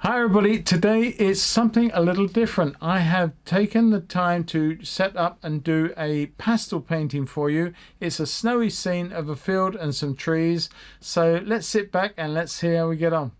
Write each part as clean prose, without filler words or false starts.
Hi everybody, today is something a little different. I have taken the time to set up and do a pastel painting for you. It's a snowy scene of a field and some trees. So let's sit back and let's see how we get on.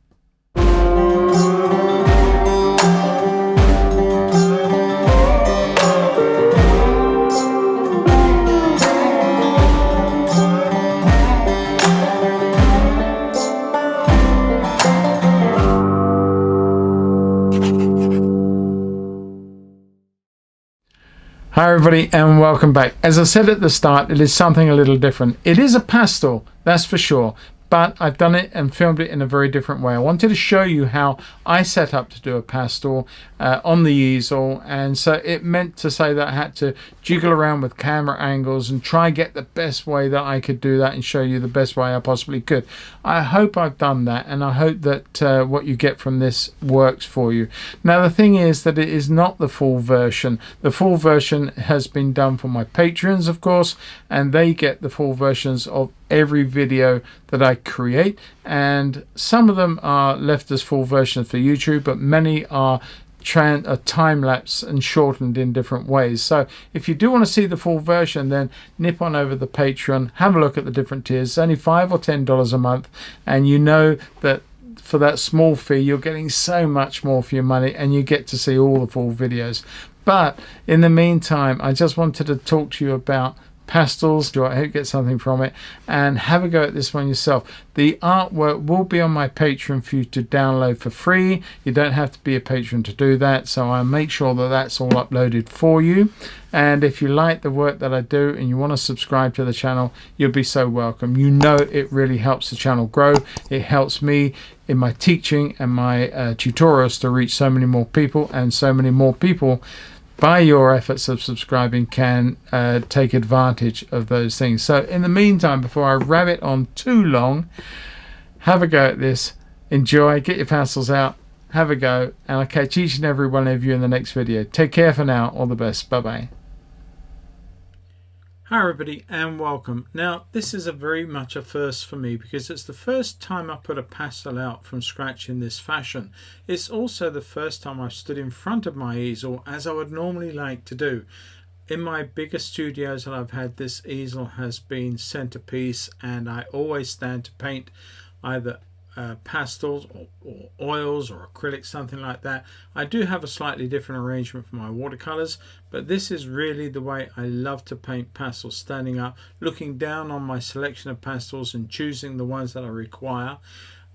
Hi everybody and welcome back. As I said at the start, it is something a little different. It is a pastel, that's for sure, but I've done it and filmed it in a very different way. I wanted to show you how I set up to do a pastel on the easel, and so it meant to say that I had to jiggle around with camera angles and try get the best way that I could do that and show you the best way I possibly could. I hope I've done that, and I hope that what you get from this works for you. Now the thing is that it is not the full version. The full version has been done for my patrons, of course, and they get the full versions of every video that I create, and some of them are left as full versions for YouTube, but many are time-lapse and shortened in different ways. So if you do want to see the full version, then nip on over the Patreon, have a look at the different tiers. It's only $5 or $10 a month, and you know that for that small fee you're getting so much more for your money, and you get to see all the full videos. But in the meantime, I just wanted to talk to you about pastels. I hope you get something from it, and have a go at this one yourself. The artwork will be on my Patreon for you to download for free. You don't have to be a patron to do that, so I'll make sure that that's all uploaded for you. And if you like the work that I do and you want to subscribe to the channel, you'll be so welcome. You know it really helps the channel grow. It helps me in my teaching and my tutorials to reach so many more people, and so many more people by your efforts of subscribing can take advantage of those things. So in the meantime, before I rabbit on too long, have a go at this, enjoy, get your pastels out, have a go, and I'll catch each and every one of you in the next video. Take care for now, all the best, bye bye. Hi everybody and welcome. Now this is a very much a first for me, because it's the first time I put a pastel out from scratch in this fashion. It's also the first time I've stood in front of my easel as I would normally like to do. In my bigger studios that I've had, this easel has been centerpiece, and I always stand to paint either pastels or oils or acrylics, something like that. I do have a slightly different arrangement for my watercolors, but this is really the way I love to paint pastels, standing up, looking down on my selection of pastels and choosing the ones that I require.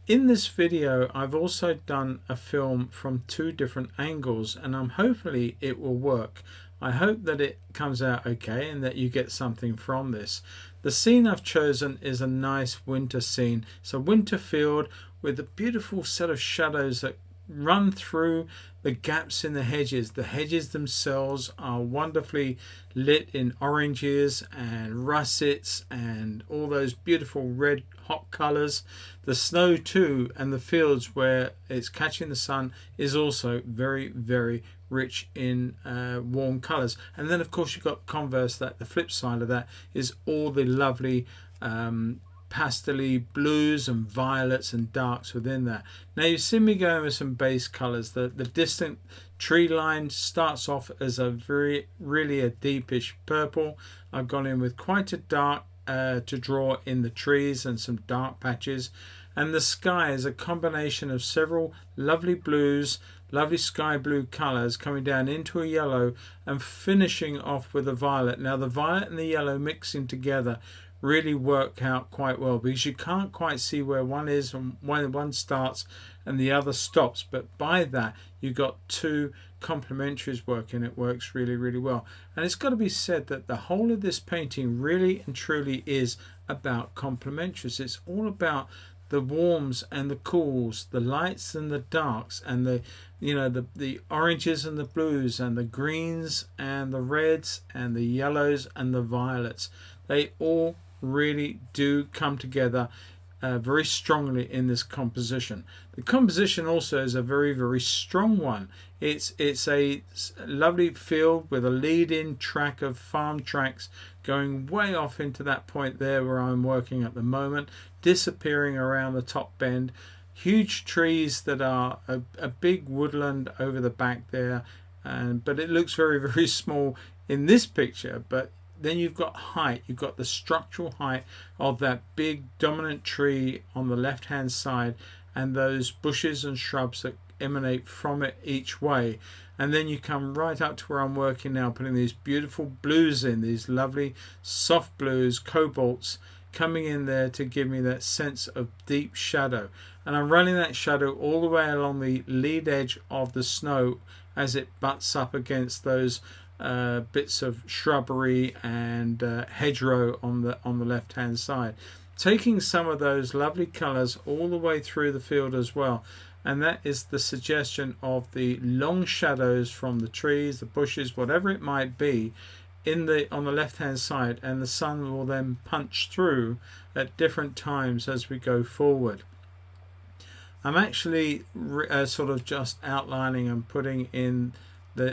In this video I've also done a film from two different angles, and hopefully it will work. I hope that it comes out okay and that you get something from this. The scene I've chosen is a nice winter scene. It's a winter field with a beautiful set of shadows that run through the gaps in the hedges. The hedges themselves are wonderfully lit in oranges and russets and all those beautiful red hot colors. The snow too, and the fields where it's catching the sun, is also very, very rich in warm colors. And then of course you've got converse, that the flip side of that is all the lovely pastel-y blues and violets and darks within that. Now you see me going with some base colors. The distant tree line starts off as a really a deepish purple. I've gone in with quite a dark to draw in the trees and some dark patches, and the sky is a combination of several lovely blues, lovely sky blue colors coming down into a yellow and finishing off with a violet. Now the violet and the yellow mixing together really work out quite well, because you can't quite see where one is and when one starts and the other stops, but by that you got two complementaries working. It works really, really well. And it's got to be said that the whole of this painting really and truly is about complementaries. It's all about the warms and the cools, the lights and the darks, and the oranges and the blues, and the greens and the reds and the yellows and the violets. They all really do come together very strongly in this composition. The composition also is a very, very strong one. It's a lovely field with a lead-in track of farm tracks going way off into that point there where I'm working at the moment, disappearing around the top bend. huge trees that are a big woodland over the back there, but it looks very, very small in this picture. But then you've got height, you've got the structural height of that big dominant tree on the left hand side, and those bushes and shrubs that emanate from it each way. And then you come right up to where I'm working now, putting these beautiful blues in, these lovely soft blues, cobalts, coming in there to give me that sense of deep shadow. And I'm running that shadow all the way along the lead edge of the snow as it butts up against those bits of shrubbery and hedgerow on the left hand side, taking some of those lovely colors all the way through the field as well. And that is the suggestion of the long shadows from the trees, the bushes, whatever it might be, on the left hand side, and the sun will then punch through at different times as we go forward. I'm actually sort of just outlining and putting in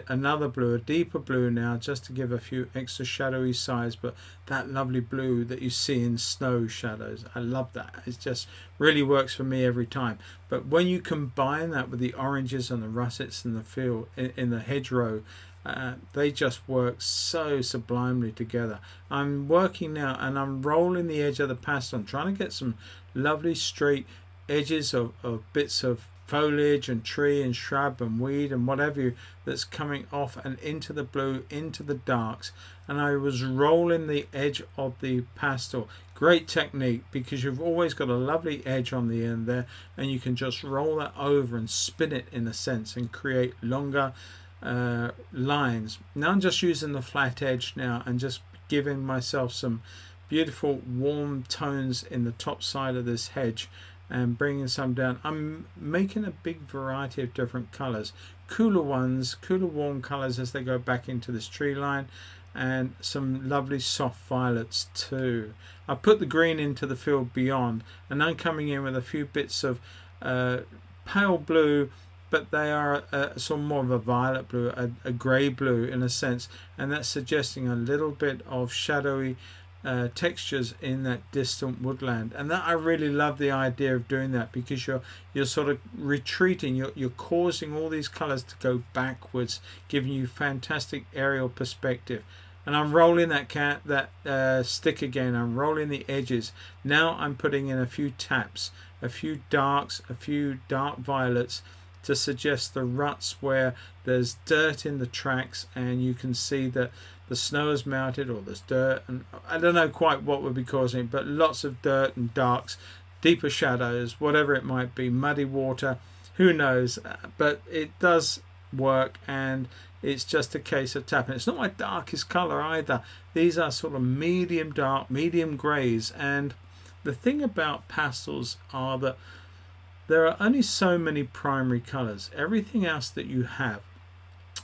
another blue, a deeper blue now, just to give a few extra shadowy sides. But that lovely blue that you see in snow shadows, I love that. It just really works for me every time. But when you combine that with the oranges and the russets in the field, in the hedgerow, they just work so sublimely together. I'm working now and I'm rolling the edge of the pastel. I'm trying to get some lovely straight edges of bits of foliage and tree and shrub and weed and whatever that's coming off and into the blue, into the darks. And I was rolling the edge of the pastel. Great technique, because you've always got a lovely edge on the end there, and you can just roll that over and spin it in a sense and create longer lines. Now I'm just using the flat edge now and just giving myself some beautiful warm tones in the top side of this hedge and bringing some down. I'm making a big variety of different colors, cooler ones, cooler warm colors as they go back into this tree line, and some lovely soft violets too. I put the green into the field beyond, and I'm coming in with a few bits of pale blue, but they are sort of more of a violet blue, a grey blue in a sense, and that's suggesting a little bit of shadowy textures in that distant woodland. And that I really love the idea of doing that, because you're sort of retreating, you're causing all these colors to go backwards, giving you fantastic aerial perspective. And I'm rolling that stick again. I'm rolling the edges. Now I'm putting in a few taps, a few darks, a few dark violets, to suggest the ruts where there's dirt in the tracks, and you can see that the snow is melted, or there's dirt, and I don't know quite what would be causing it, but lots of dirt and darks, deeper shadows, whatever it might be, muddy water, who knows. But it does work, and it's just a case of tapping. It's not my darkest color either. These are sort of medium dark, medium grays. And the thing about pastels are that there are only so many primary colors. Everything else that you have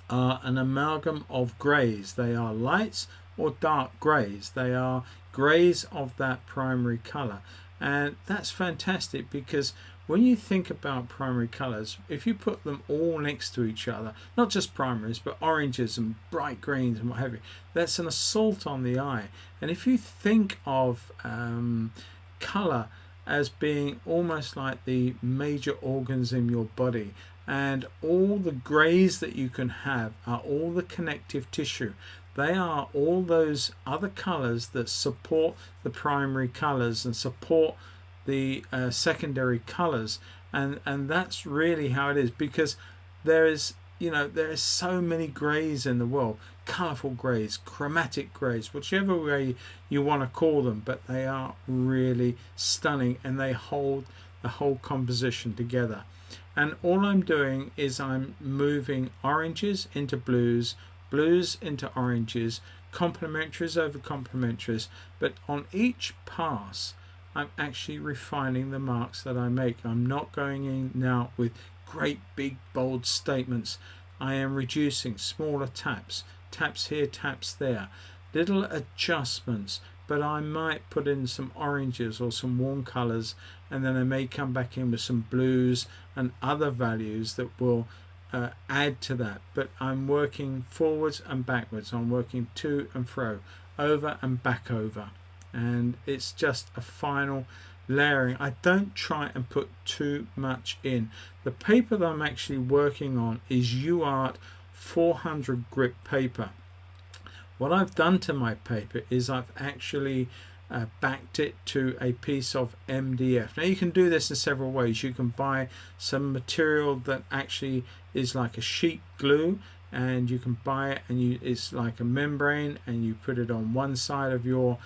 are an amalgam of grays. They are lights or dark grays. They are grays of that primary color. And that's fantastic, because when you think about primary colors, if you put them all next to each other, not just primaries, but oranges and bright greens and what have you, that's an assault on the eye. And if you think of color as being almost like the major organs in your body, and all the grays that you can have are all the connective tissue. They are all those other colors that support the primary colors and support the secondary colors, and that's really how it is, because there is so many grays in the world, colorful grays, chromatic grays, whichever way you want to call them, but they are really stunning, and they hold the whole composition together. And all I'm doing is I'm moving oranges into blues, blues into oranges, complementaries over complementaries, but on each pass I'm actually refining the marks that I make. I'm not going in now with great big bold statements. I am reducing smaller taps, taps here, taps there, little adjustments, but I might put in some oranges or some warm colors, and then I may come back in with some blues and other values that will add to that. But I'm working forwards and backwards. I'm working to and fro, over and back over, and it's just a final layering. I don't try and put too much in. The paper that I'm actually working on is Uart 400 grit paper. What I've done to my paper is I've actually backed it to a piece of MDF. Now you can do this in several ways. You can buy some material that actually is like a sheet glue, and you can buy it and it's like a membrane, and you put it on one side of your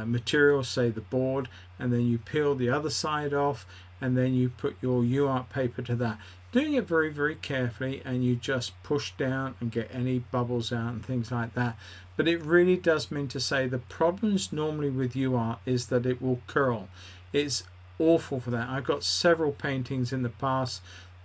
material, say the board, and then you peel the other side off, and then you put your Uart paper to that. Doing it very, very carefully, and you just push down and get any bubbles out and things like that. But it really does mean to say the problems normally with Uart is that it will curl. It's awful for that. I've got several paintings in the past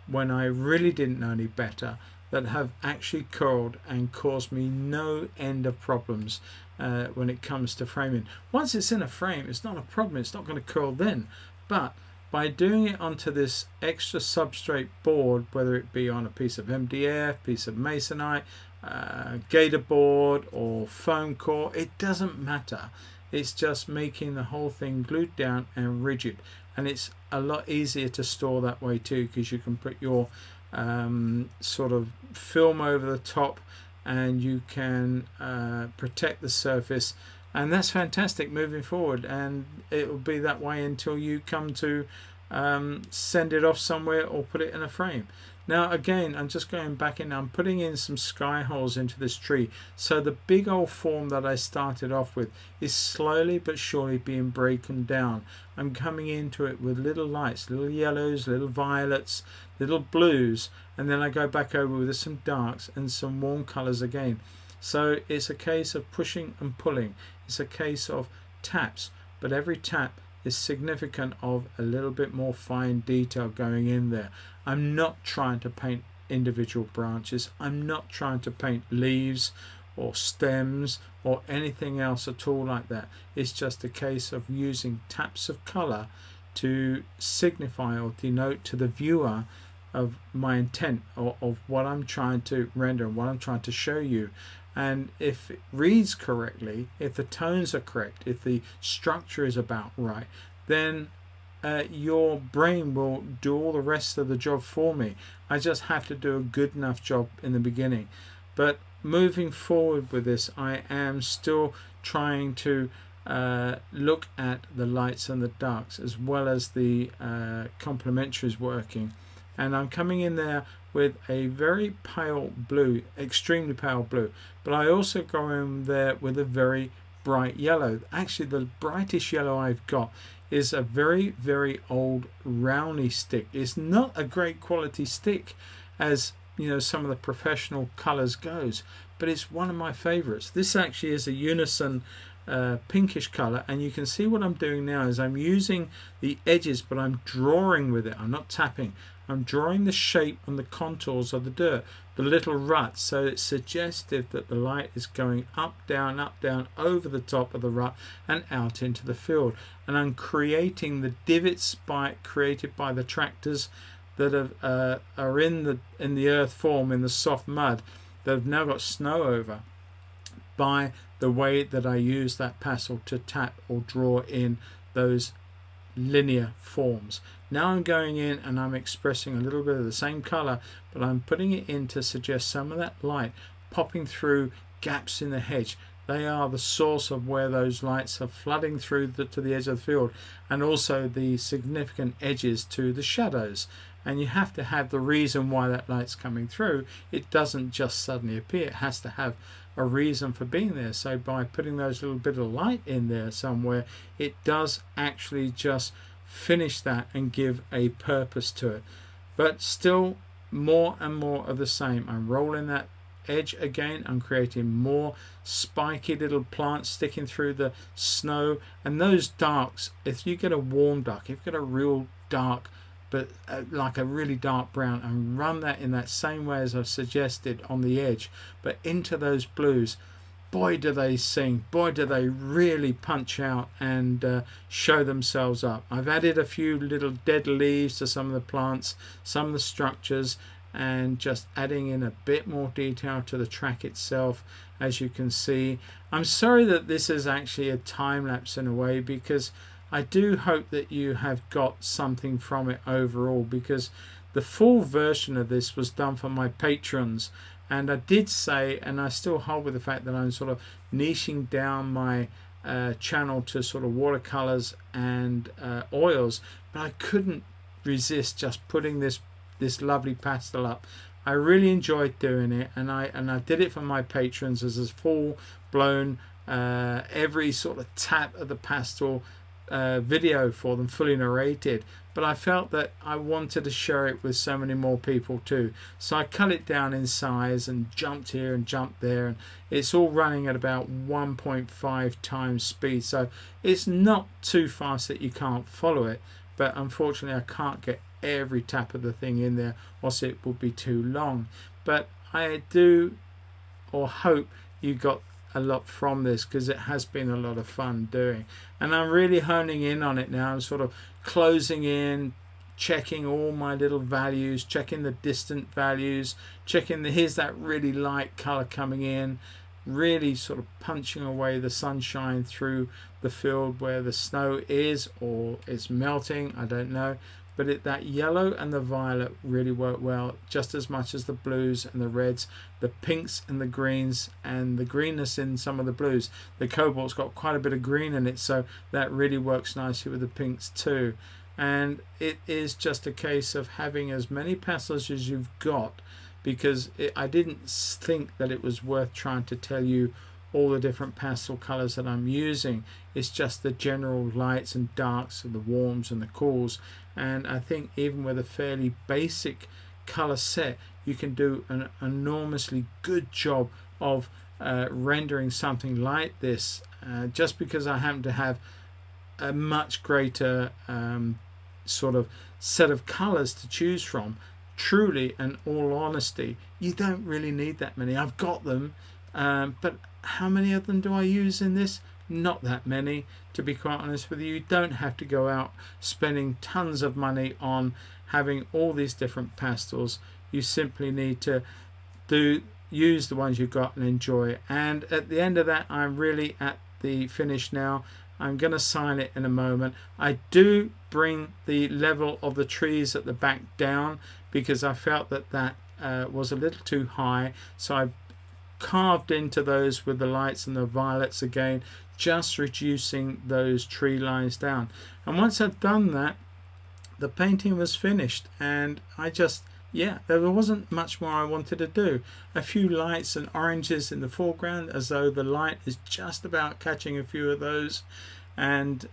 when I really didn't know any better that have actually curled and caused me no end of problems when it comes to framing. Once it's in a frame, it's not a problem. It's not going to curl then. But by doing it onto this extra substrate board, whether it be on a piece of MDF, piece of masonite, gator board or foam core, it doesn't matter. It's just making the whole thing glued down and rigid, and it's a lot easier to store that way too, because you can put your sort of film over the top, and you can protect the surface, and that's fantastic moving forward, and it will be that way until you come to send it off somewhere or put it in a frame. Now again, I'm just going back in, I'm putting in some sky holes into this tree, so the big old form that I started off with is slowly but surely being broken down. I'm coming into it with little lights, little yellows, little violets, little blues, and then I go back over with some darks and some warm colors again. So it's a case of pushing and pulling. It's a case of taps, but every tap is significant of a little bit more fine detail going in there. I'm not trying to paint individual branches. I'm not trying to paint leaves or stems or anything else at all like that. It's just a case of using taps of color to signify or denote to the viewer of my intent, or of what I'm trying to render and what I'm trying to show you. And if it reads correctly, if the tones are correct, if the structure is about right, then your brain will do all the rest of the job for me. I just have to do a good enough job in the beginning. But moving forward with this, I am still trying to look at the lights and the darks, as well as the complementaries working. And I'm coming in there with a very pale blue, extremely pale blue, but I also go in there with a very bright yellow. Actually, the brightest yellow I've got is a very, very old Rowney stick. It's not a great quality stick, as you know, some of the professional colors goes, but it's one of my favorites. This actually is a Unison pinkish color, and you can see what I'm doing now is I'm using the edges, but I'm drawing with it. I'm not tapping. I'm drawing the shape and the contours of the dirt, the little ruts, so it's suggestive that the light is going up, down, over the top of the rut and out into the field. And I'm creating the divots created by the tractors that are in the earth form, in the soft mud, that have now got snow over, by the way that I use that pastel to tap or draw in those linear forms. Now I'm going in and I'm expressing a little bit of the same color, but I'm putting it in to suggest some of that light popping through gaps in the hedge. They are the source of where those lights are flooding through to the edge of the field, and also the significant edges to the shadows. And you have to have the reason why that light's coming through. It doesn't just suddenly appear. It has to have a reason for being there. So by putting those little bit of light in there somewhere, it does actually just finish that and give a purpose to it. But still more and more of the same. I'm rolling that edge again. I'm creating more spiky little plants sticking through the snow. And those darks, if you get a warm dark, if you get a real dark, but like a really dark brown, and run that in that same way as I've suggested on the edge, but into those blues, boy do they sing, boy do they really punch out and show themselves up. I've added a few little dead leaves to some of the plants, some of the structures, and just adding in a bit more detail to the track itself, as you can see. I'm sorry that this is actually a time lapse in a way, because I do hope that you have got something from it overall, because the full version of this was done for my patrons, and I did say, and I still hold with the fact that I'm sort of niching down my channel to sort of watercolors and oils, but I couldn't resist just putting this lovely pastel up. I really enjoyed doing it, and I did it for my patrons as a full blown every sort of tap of the pastel video for them, fully narrated. But I felt that I wanted to share it with so many more people too, so I cut it down in size and jumped here and jumped there, and it's all running at about 1.5 times speed, so it's not too fast that you can't follow it. But unfortunately I can't get every tap of the thing in there, or else it would be too long. But I do, or hope, you got a lot from this, because it has been a lot of fun doing, and I'm really honing in on it now. I'm sort of closing in, checking all my little values, checking the distant values, checking here's that really light color coming in, really sort of punching away the sunshine through the field where the snow is, or it's melting, I don't know. But that yellow and the violet really work well, just as much as the blues and the reds, the pinks and the greens, and the greenness in some of the blues. The cobalt's got quite a bit of green in it, so that really works nicely with the pinks too. And it is just a case of having as many pastels as you've got, because I didn't think that it was worth trying to tell you all the different pastel colors that I'm using. It's just the general lights and darks, and the warms and the cools. And I think even with a fairly basic color set, you can do an enormously good job of rendering something like this, just because I happen to have a much greater sort of set of colors to choose from. Truly, and all honesty, you don't really need that many. I've got them, but how many of them do I use in this? Not that many, to be quite honest with you. You don't have to go out spending tons of money on having all these different pastels. You simply need to use the ones you've got and enjoy. And at the end of that, I'm really at the finish now. I'm going to sign it in a moment. I do bring the level of the trees at the back down, because I felt that was a little too high, so I carved into those with the lights and the violets again, just reducing those tree lines down. And once I'd done that, the painting was finished, and I just, yeah, there wasn't much more I wanted to do. A few lights and oranges in the foreground, as though the light is just about catching a few of those, and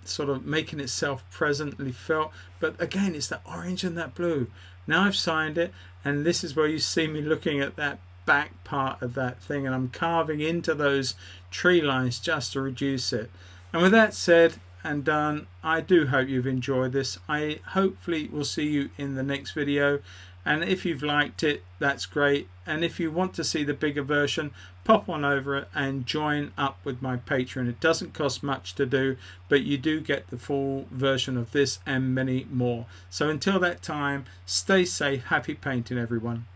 sort of making itself presently felt. But again, it's that orange and that blue. Now I've signed it, and this is where you see me looking at that back part of that thing, and I'm carving into those tree lines just to reduce it. And with that said and done, I do hope you've enjoyed this. I hopefully will see you in the next video, and if you've liked it, that's great. And if you want to see the bigger version, pop on over and join up with my Patreon. It doesn't cost much to do, but you do get the full version of this and many more. So until that time, stay safe, happy painting everyone.